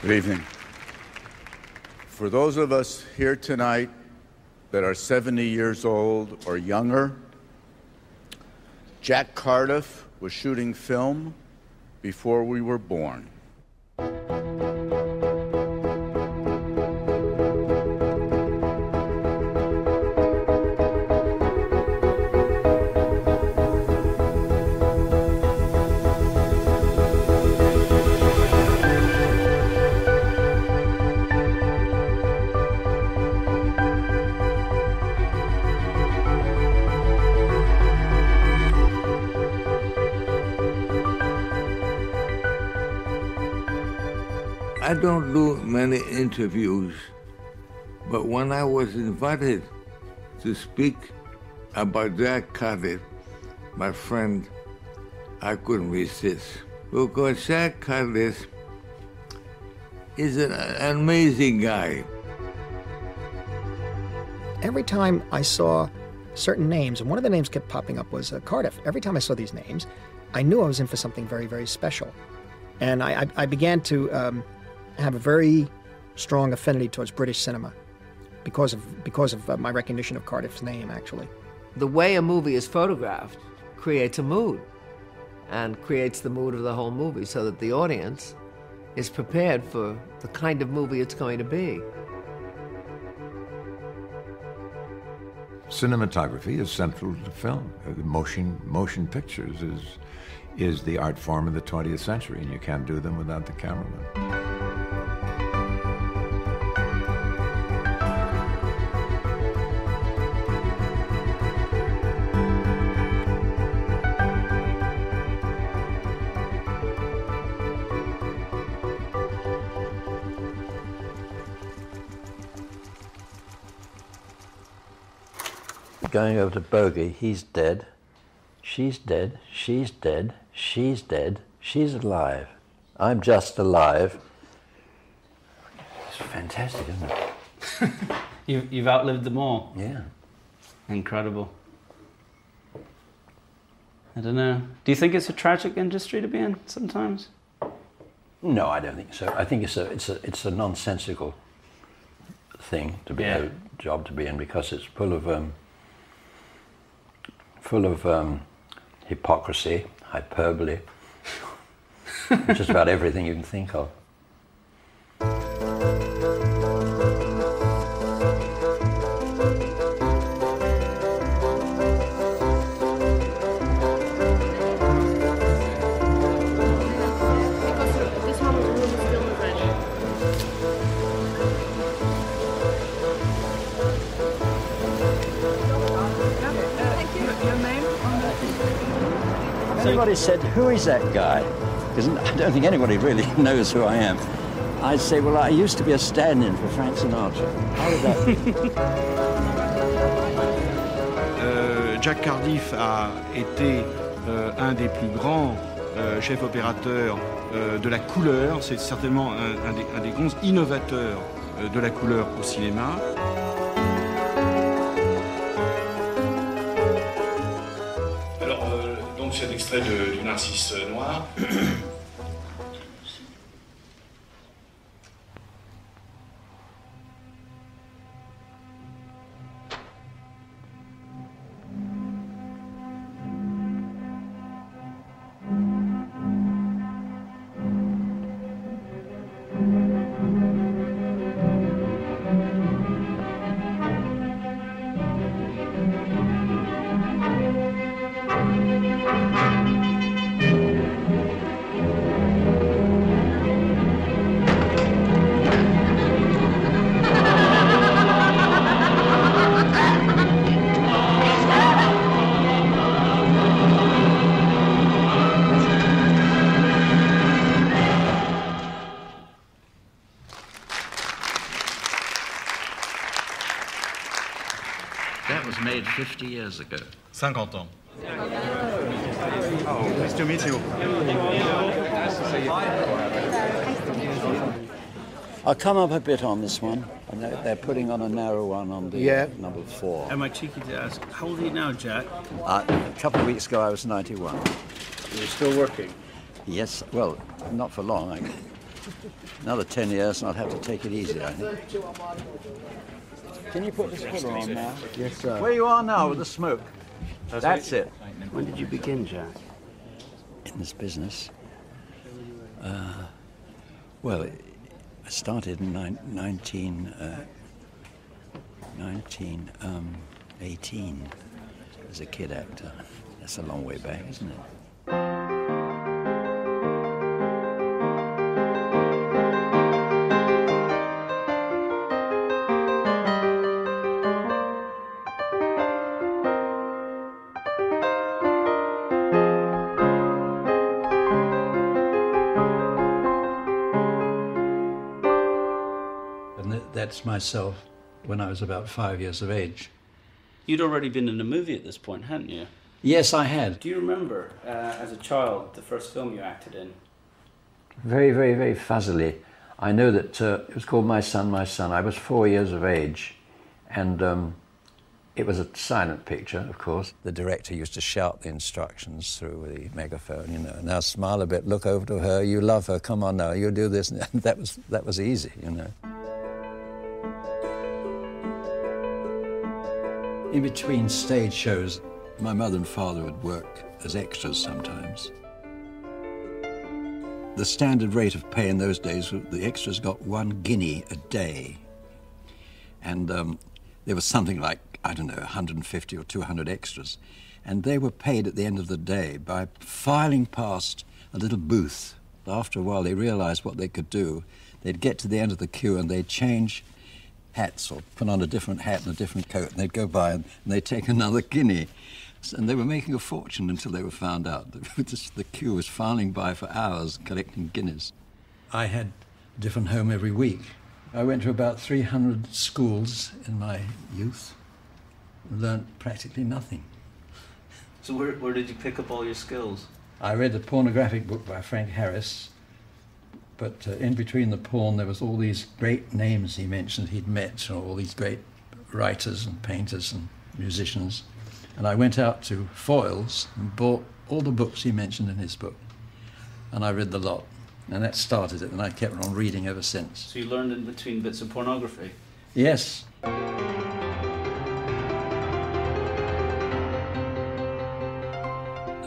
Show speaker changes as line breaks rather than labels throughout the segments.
Good evening. For those of us here tonight that are 70 years old or younger, Jack Cardiff was shooting film before we were born.
I don't do many interviews, but when I was invited to speak about Jack Cardiff, my friend, I couldn't resist. Because Jack Cardiff is an amazing guy.
Every time I saw certain names, and one of the names kept popping up was Cardiff. Every time I saw these names, I knew I was in for something very, very special. And I began to have a very strong affinity towards British cinema because of my recognition of Cardiff's name, actually.
The way a movie is photographed creates a mood and creates the mood of the whole movie so that the audience is prepared for the kind of movie it's going to be.
Cinematography is central to film. Motion pictures is the art form of the 20th century, and you can't do them without the cameraman.
Going over to Bogey, he's dead, she's dead, she's dead, she's dead, she's alive. I'm just alive. It's fantastic, isn't it?
You've outlived them all.
Yeah.
Incredible. I don't know. Do you think it's a tragic industry to be in sometimes?
No, I don't think so. I think it's a nonsensical thing to be a job to be in because it's full of hypocrisy, hyperbole, just about everything you can think of. Everybody said, who is that guy? Because I don't think anybody really knows who I am. I'd say, well, I used to be a stand-in for Frank Sinatra. How would that be?
Jack Cardiff a été un des plus grands chefs opérateurs de la couleur. C'est certainement un des grands innovateurs de la couleur au cinéma.
C'est un extrait du Narcisse noir.
That was made 50 years ago.
50 ans. Oh, nice to meet you.
I'll come up a bit on this one. And they're putting on a narrow one on the number 4.
Am I cheeky to ask, how old are you now, Jack?
A couple of weeks ago, I was 91.
You're still working?
Yes, well, not for long. Another 10 years and I'd have to take it easy, I think. Can you put this hood on now?
Yes, sir.
Where you are now with the smoke. That's it.
When did you begin, Jack?
In this business? Well, I started in 1918 as a kid actor. That's a long way back, isn't it?
That's myself when I was about 5 years of age.
You'd already been in a movie at this point, hadn't you?
Yes, I had.
Do you remember, as a child, the first film you acted in?
Very, very, very fuzzily. I know that it was called My Son, My Son. I was 4 years of age, and it was a silent picture, of course.
The director used to shout the instructions through the megaphone, you know, now smile a bit, look over to her, you love her, come on now, you do this. And that was easy, you know. In between stage shows, my mother and father would work as extras sometimes. The standard rate of pay in those days, the extras got 1 guinea a day. And there was something like, I don't know, 150 or 200 extras. And they were paid at the end of the day by filing past a little booth. After a while, they realized what they could do. They'd get to the end of the queue and they'd change hats or put on a different hat and a different coat, and they'd go by and they'd take another guinea. And they were making a fortune until they were found out. The queue was filing by for hours collecting guineas. I had a different home every week. I went to about 300 schools in my youth and learned practically nothing.
So where did you pick up all your skills?
I read a pornographic book by Frank Harris, but in between the porn there was all these great names he mentioned he'd met, or all these great writers and painters and musicians. And I went out to Foyle's and bought all the books he mentioned in his book. And I read the lot. And that started it, and I kept on reading ever since.
So you learned in between bits of pornography?
Yes.
The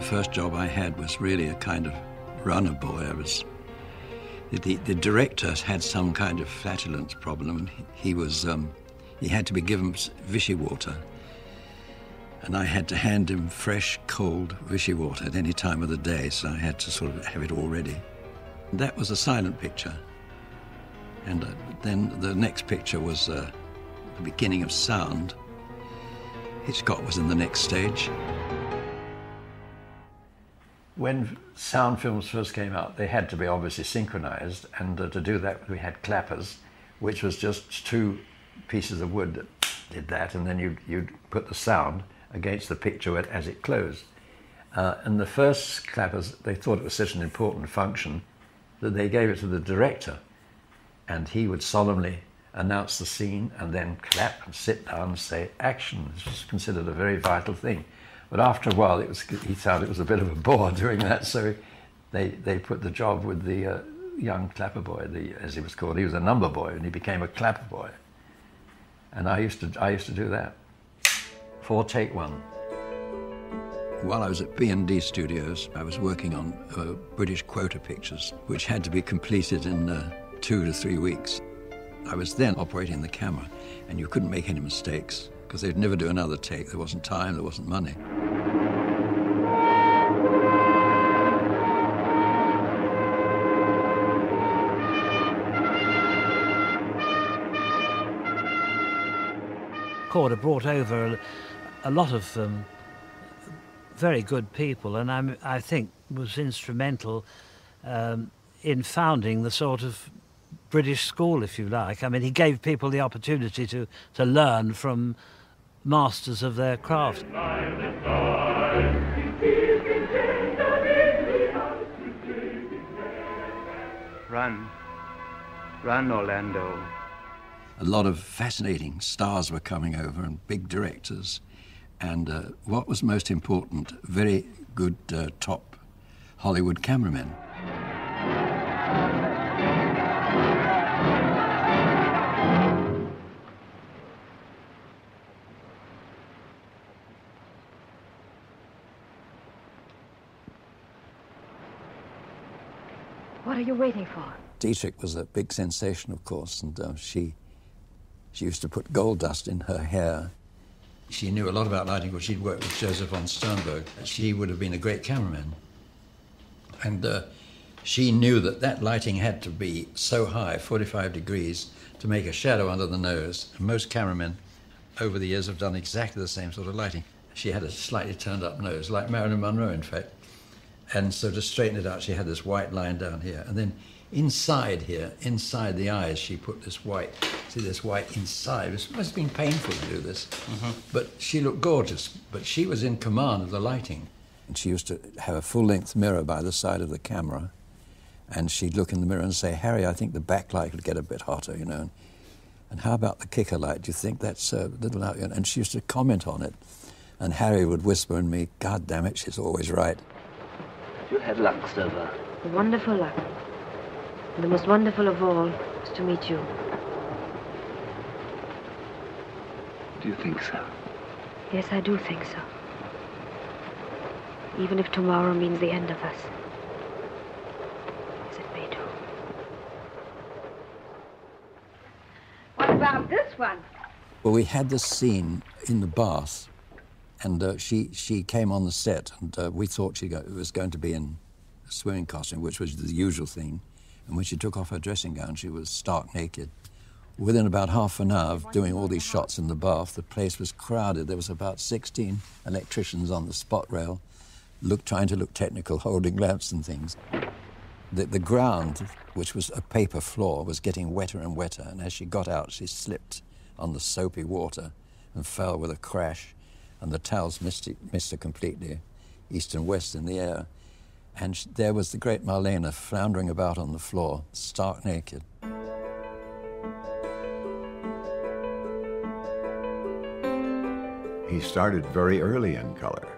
first job I had was really a kind of runner boy. The director had some kind of flatulence problem, and he had to be given Vichy water. And I had to hand him fresh, cold Vichy water at any time of the day, so I had to sort of have it all ready. That was a silent picture. And then the next picture was the beginning of sound. Hitchcock was in the next stage.
When sound films first came out, they had to be obviously synchronized, and to do that we had clappers, which was just 2 pieces of wood that did that, and then you'd put the sound against the picture as it closed. And the first clappers, they thought it was such an important function that they gave it to the director, and he would solemnly announce the scene and then clap and sit down and say action. This was considered a very vital thing. But after a while, he found it was a bit of a bore doing that, so they put the job with the young clapper boy, as he was called. He was a number boy, and he became a clapper boy. And I used to do that. 4, take 1.
While I was at B&D Studios, I was working on British quota pictures, which had to be completed in 2 to 3 weeks. I was then operating the camera, and you couldn't make any mistakes, because they'd never do another take. There wasn't time, there wasn't money.
Corda brought over a lot of very good people, and I think was instrumental in founding the sort of British school, if you like. I mean, he gave people the opportunity to learn from masters of their craft.
Run. Run, Orlando.
A lot of fascinating stars were coming over, and big directors. And what was most important, very good top Hollywood cameramen.
What are you waiting for?
Dietrich was a big sensation, of course, and she used to put gold dust in her hair. She knew a lot about lighting because she'd worked with Joseph von Sternberg. She would have been a great cameraman. And she knew that that lighting had to be so high, 45 degrees, to make a shadow under the nose. And most cameramen over the years have done exactly the same sort of lighting. She had a slightly turned up nose, like Marilyn Monroe, in fact. And so to straighten it out, she had this white line down here. And then inside here, inside the eyes, she put this white, see this white inside. It must have been painful to do this. But she looked gorgeous. But she was in command of the lighting. And she used to have a full-length mirror by the side of the camera. And she'd look in the mirror and say, Harry, I think the backlight could get a bit hotter, you know. And how about the kicker light? Do you think that's a little out? And she used to comment on it. And Harry would whisper in me, God damn it, she's always right.
You had luck, Silver.
A wonderful luck. And the most wonderful of all was to meet you.
Do you think so?
Yes, I do think so. Even if tomorrow means the end of us. As it may do.
What about this one?
Well, we had this scene in the bath, and she came on the set, and we thought she was going to be in a swimming costume, which was the usual thing. And when she took off her dressing gown, she was stark naked. Within about half an hour of doing all these shots in the bath, the place was crowded. There was about 16 electricians on the spot rail, trying to look technical, holding lamps and things. The ground, which was a paper floor, was getting wetter and wetter, and as she got out, she slipped on the soapy water and fell with a crash, and the towels missed her completely, east and west in the air. And there was the great Marlene floundering about on the floor, stark naked.
He started very early in color.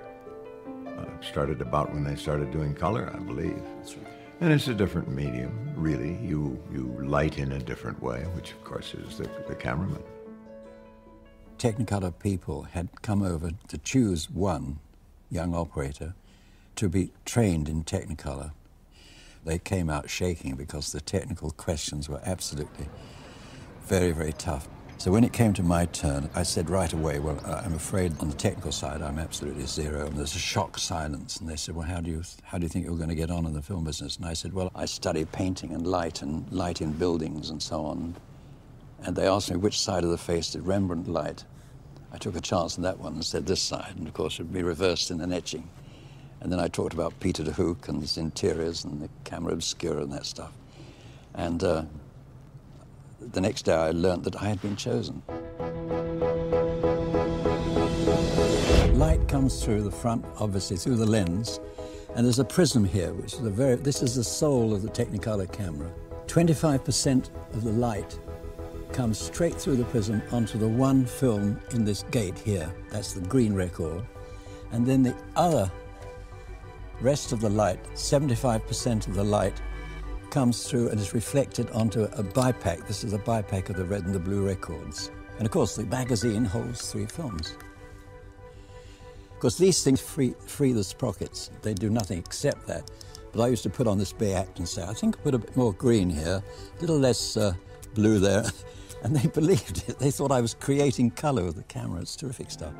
Started about when they started doing color, I believe.
That's right.
And it's a different medium, really. You light in a different way, which of course is the cameraman.
Technicolor people had come over to choose one young operator to be trained in Technicolor. They came out shaking because the technical questions were absolutely very, very tough. So when it came to my turn, I said right away, well, I'm afraid on the technical side, I'm absolutely zero. And there's a shocked silence. And they said, well, how do you think you're going to get on in the film business? And I said, well, I study painting and light in buildings and so on. And they asked me which side of the face did Rembrandt light. I took a chance on that one and said this side. And of course, it would be reversed in an etching. And then I talked about Peter de Hoek and his interiors and the camera obscura and that stuff. And the next day I learned that I had been chosen. Light comes through the front, obviously, through the lens, and there's a prism here, which is this is the soul of the Technicolor camera. 25% of the light comes straight through the prism onto the one film in this gate here. That's the green record. And then the other rest of the light, 75% of the light, comes through and is reflected onto a bipack. This is a bipack of the red and the blue records. And of course, the magazine holds 3 films. Of course, these things free the sprockets. They do nothing except that. But I used to put on this bay act and say, I think I'll put a bit more green here, a little less blue there. And they believed it. They thought I was creating color with the camera. It's terrific stuff.